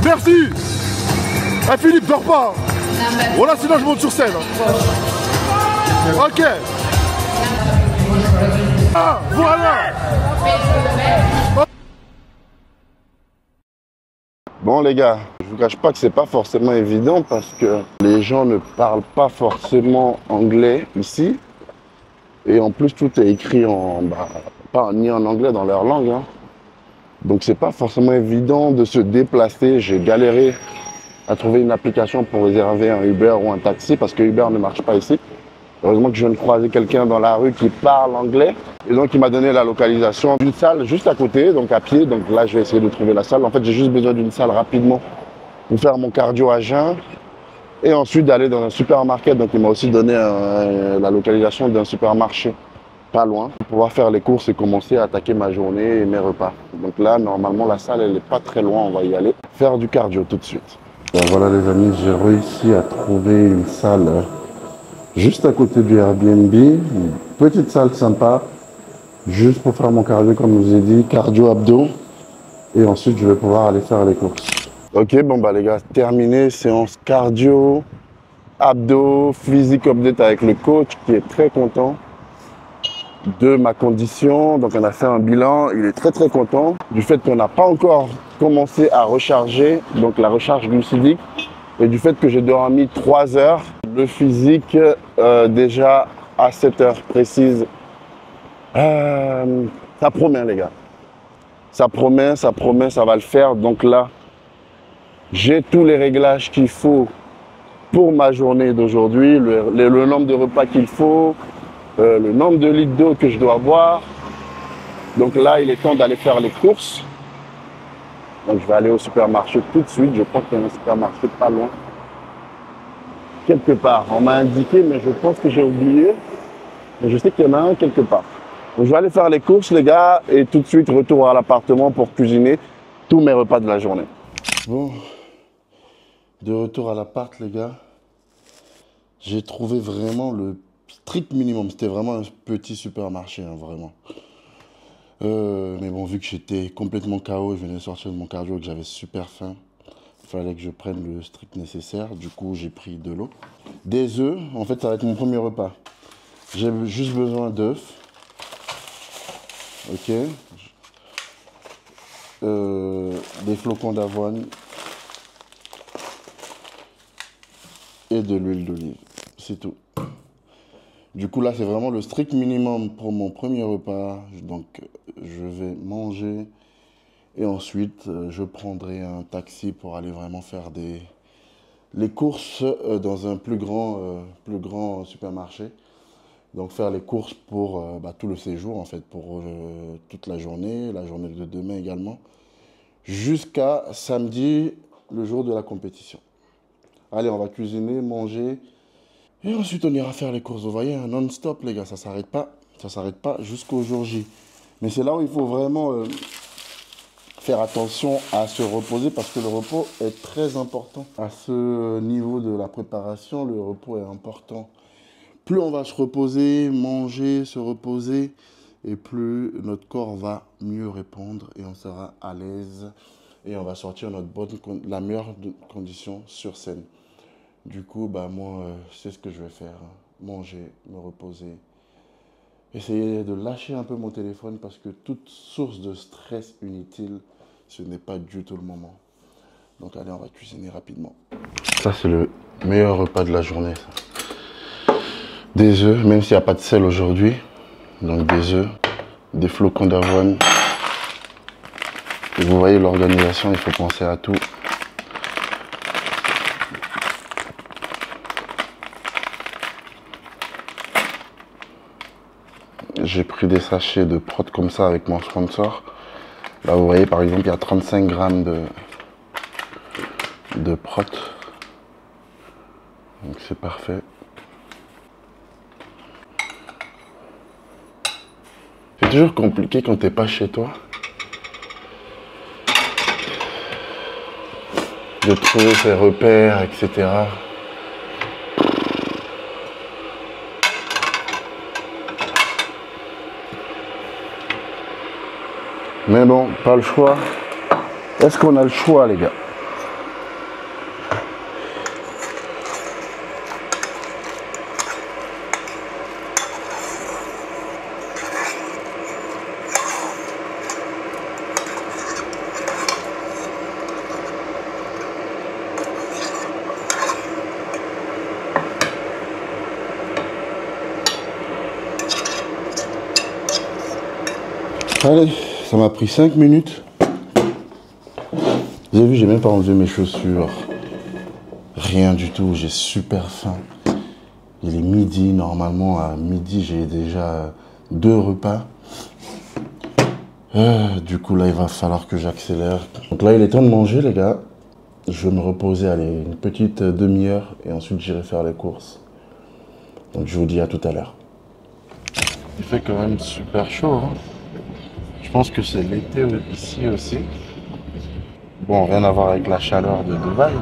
Merci. Ah, Philippe, dors pas. Voilà, sinon je monte sur scène. Ok. Ah, voilà. Bon les gars, je vous cache pas que c'est pas forcément évident parce que les gens ne parlent pas forcément anglais ici. Et en plus tout est écrit ni en anglais dans leur langue. Hein. Donc c'est pas forcément évident de se déplacer. J'ai galéré à trouver une application pour réserver un Uber ou un taxi parce que Uber ne marche pas ici. Heureusement que je viens de croiser quelqu'un dans la rue qui parle anglais. Et donc il m'a donné la localisation d'une salle juste à côté, donc à pied. Donc là je vais essayer de trouver la salle. En fait j'ai juste besoin d'une salle rapidement pour faire mon cardio à jeun. Et ensuite d'aller dans un supermarché. Donc il m'a aussi donné la localisation d'un supermarché pas loin. Pour pouvoir faire les courses et commencer à attaquer ma journée et mes repas. Donc là normalement la salle elle n'est pas très loin, on va y aller. Faire du cardio tout de suite. Ben voilà les amis, j'ai réussi à trouver une salle juste à côté du Airbnb, une petite salle sympa, juste pour faire mon cardio comme je vous ai dit, cardio abdos, et ensuite je vais pouvoir aller faire les courses. Ok, bon bah les gars, terminé, séance cardio, abdos, physique update avec le coach qui est très content de ma condition. Donc on a fait un bilan, il est très content du fait qu'on n'a pas encore commencé à recharger, donc la recharge glucidique, et du fait que j'ai dormi 3 heures. Le physique, déjà à 7 heures précises, ça promet les gars. Ça promet, ça va le faire. Donc là, j'ai tous les réglages qu'il faut pour ma journée d'aujourd'hui, le nombre de repas qu'il faut, le nombre de litres d'eau que je dois boire. Donc là, il est temps d'aller faire les courses. Donc je vais aller au supermarché tout de suite. Je crois qu'il y a un supermarché pas loin. Quelque part. On m'a indiqué, mais je pense que j'ai oublié. Mais je sais qu'il y en a un quelque part. Donc, je vais aller faire les courses, les gars, et tout de suite, retour à l'appartement pour cuisiner tous mes repas de la journée. Bon, de retour à l'appart, les gars. J'ai trouvé vraiment le strict minimum. C'était vraiment un petit supermarché, hein, vraiment. Mais bon, vu que j'étais complètement KO, je venais de sortir de mon cardio et que j'avais super faim, il fallait que je prenne le strict nécessaire. Du coup, j'ai pris de l'eau. Des œufs, en fait, ça va être mon premier repas. J'ai juste besoin d'œufs. Ok. Des flocons d'avoine. Et de l'huile d'olive. C'est tout. Du coup, là, c'est vraiment le strict minimum pour mon premier repas. Donc, je vais manger. Et ensuite, je prendrai un taxi pour aller vraiment faire les courses dans un plus grand supermarché. Donc faire les courses pour tout le séjour en fait, pour toute la journée de demain également, jusqu'à samedi, le jour de la compétition. Allez, on va cuisiner, manger, et ensuite on ira faire les courses. Vous voyez, non-stop les gars, ça s'arrête pas jusqu'au jour J. Mais c'est là où il faut vraiment faire attention à se reposer parce que le repos est très important. À ce niveau de la préparation, le repos est important. Plus on va se reposer, manger, se reposer, et plus notre corps va mieux répondre et on sera à l'aise et on va sortir la meilleure condition sur scène. Du coup, moi, c'est ce que je vais faire. Manger, me reposer. Essayer de lâcher un peu mon téléphone parce que toute source de stress inutile, ce n'est pas du tout le moment. Donc allez, on va cuisiner rapidement. Ça, c'est le meilleur repas de la journée. Ça. Des œufs, même s'il n'y a pas de sel aujourd'hui. Donc des œufs, des flocons d'avoine. Et vous voyez l'organisation, il faut penser à tout. J'ai pris des sachets de prot comme ça avec mon sponsor. Là vous voyez par exemple il y a 35 grammes de prot. Donc c'est parfait. C'est toujours compliqué quand t'es pas chez toi de trouver ses repères, etc. Mais bon, pas le choix. Est-ce qu'on a le choix, les gars? Allez, ça m'a pris 5 minutes. Vous avez vu, j'ai même pas enlevé mes chaussures. Rien du tout, j'ai super faim. Il est midi, normalement à midi j'ai déjà 2 repas. Du coup là il va falloir que j'accélère. Donc là il est temps de manger les gars. Je vais me reposer, allez, une petite demi-heure et ensuite j'irai faire les courses. Donc je vous dis à tout à l'heure. Il fait quand même super chaud, hein. Je pense que c'est l'été ici aussi. Bon, rien à voir avec la chaleur de Dubaï.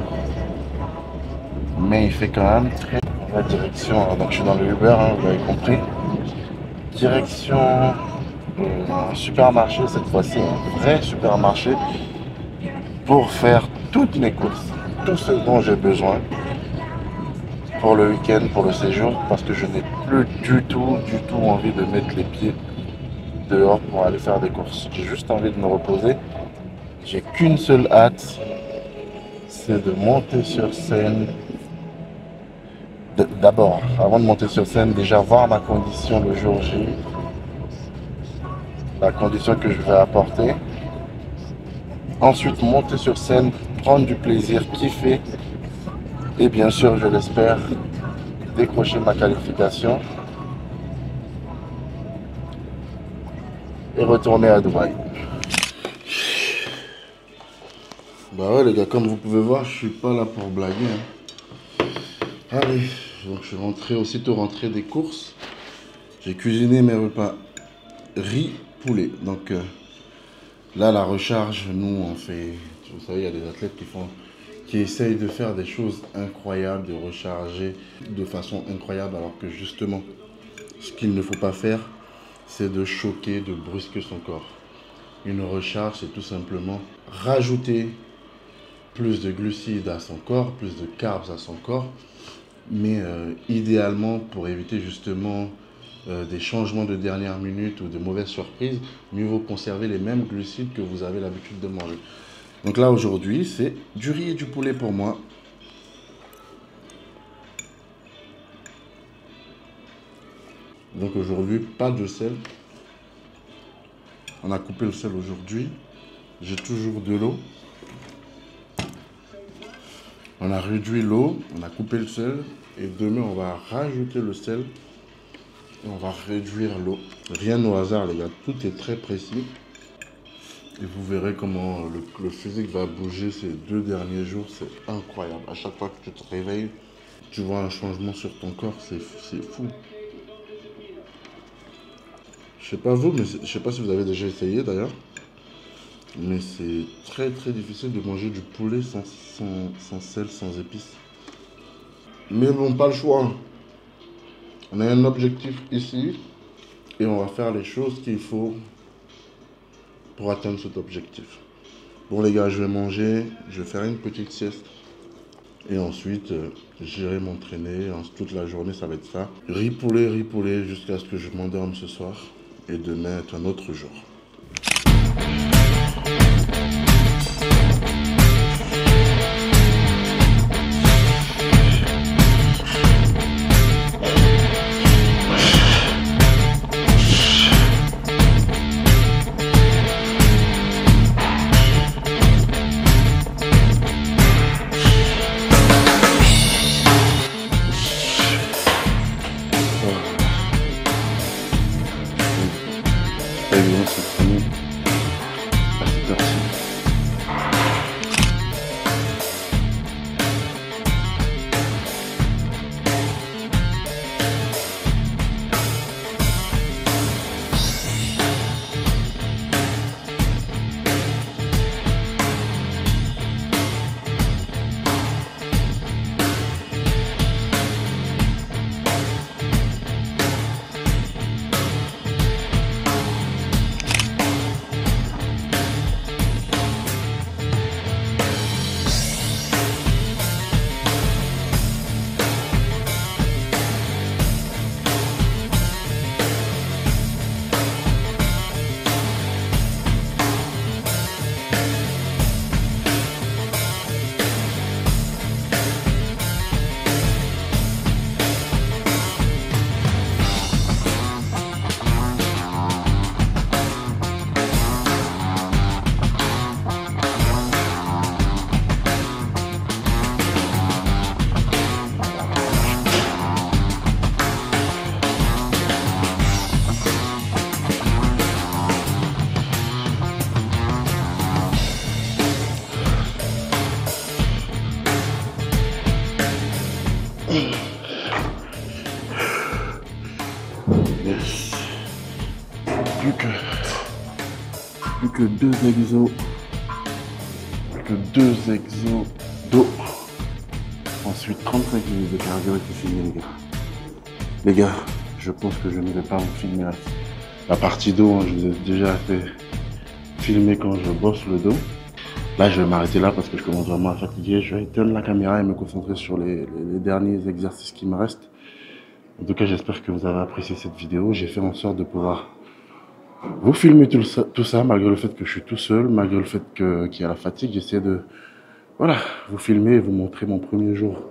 Mais il fait quand même très... La direction, donc je suis dans le Uber, hein, vous l'avez compris. Direction un supermarché cette fois-ci, un vrai supermarché. Pour faire toutes mes courses. Tout ce dont j'ai besoin. Pour le week-end, pour le séjour. Parce que je n'ai plus du tout envie de mettre les pieds dehors pour aller faire des courses. J'ai juste envie de me reposer. J'ai qu'une seule hâte, c'est de monter sur scène. D'abord, avant de monter sur scène, déjà voir ma condition le jour J. La condition que je vais apporter. Ensuite, monter sur scène, prendre du plaisir, kiffer. Et bien sûr, je l'espère, décrocher ma qualification. Et retourner à Dubaï. Bah ouais les gars, comme vous pouvez voir, je suis pas là pour blaguer, hein. Allez, donc je suis rentré, aussitôt rentré des courses. J'ai cuisiné mes repas riz, poulet. Donc là, la recharge, nous on fait, vous savez, il y a des athlètes qui essayent de faire des choses incroyables, de recharger de façon incroyable, alors que justement, ce qu'il ne faut pas faire, c'est de choquer, de brusquer son corps. Une recharge, c'est tout simplement rajouter plus de glucides à son corps, plus de carbs à son corps, mais idéalement pour éviter justement des changements de dernière minute ou de mauvaises surprises, mieux vaut conserver les mêmes glucides que vous avez l'habitude de manger. Donc là aujourd'hui c'est du riz et du poulet pour moi. Donc aujourd'hui pas de sel. On a coupé le sel aujourd'hui. J'ai toujours de l'eau. On a réduit l'eau, on a coupé le sel et demain on va rajouter le sel et on va réduire l'eau. Rien au hasard les gars, tout est très précis. Et vous verrez comment le physique va bouger ces 2 derniers jours, c'est incroyable. À chaque fois que tu te réveilles, tu vois un changement sur ton corps, c'est fou. Je sais pas vous, mais je sais pas si vous avez déjà essayé d'ailleurs. Mais c'est très difficile de manger du poulet sans sel, sans épices. Mais bon, pas le choix. On a un objectif ici et on va faire les choses qu'il faut pour atteindre cet objectif. Bon les gars, je vais manger, je vais faire une petite sieste. Et ensuite, j'irai m'entraîner. Toute la journée, ça va être ça. Riz poulet, jusqu'à ce que je m'endorme ce soir. Et demain est un autre jour. Évidemment, c'est que 2 exos. Que 2 exos d'eau. Ensuite, 35 minutes de cardio et c'est fini, les gars. Les gars, je pense que je ne vais pas vous filmer la partie dos. Hein. Je vous ai déjà fait filmer quand je bosse le dos. Là, je vais m'arrêter là parce que je commence vraiment à fatiguer. Je vais éteindre la caméra et me concentrer sur les derniers exercices qui me restent. En tout cas, j'espère que vous avez apprécié cette vidéo. J'ai fait en sorte de pouvoir vous filmer tout ça malgré le fait que je suis tout seul, malgré le fait qu'il y a la fatigue. J'essaie de voilà, vous filmer et vous montrer mon premier jour.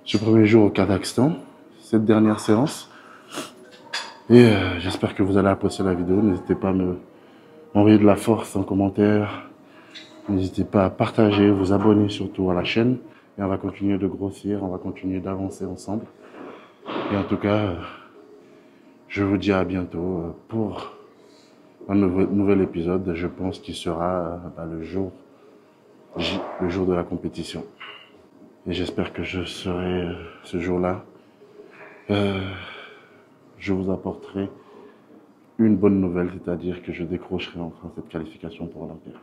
Ce premier jour au Kazakhstan, cette dernière séance. Et j'espère que vous allez apprécier la vidéo. N'hésitez pas à m'envoyer de la force en commentaire. N'hésitez pas à partager, vous abonner surtout à la chaîne. Et on va continuer de grossir, on va continuer d'avancer ensemble. Et en tout cas, je vous dis à bientôt pour un nouvel épisode. Je pense qu'il sera le jour J, le jour de la compétition. Et j'espère que je serai ce jour-là. Je vous apporterai une bonne nouvelle, c'est-à-dire que je décrocherai enfin cette qualification pour l'Olympiade.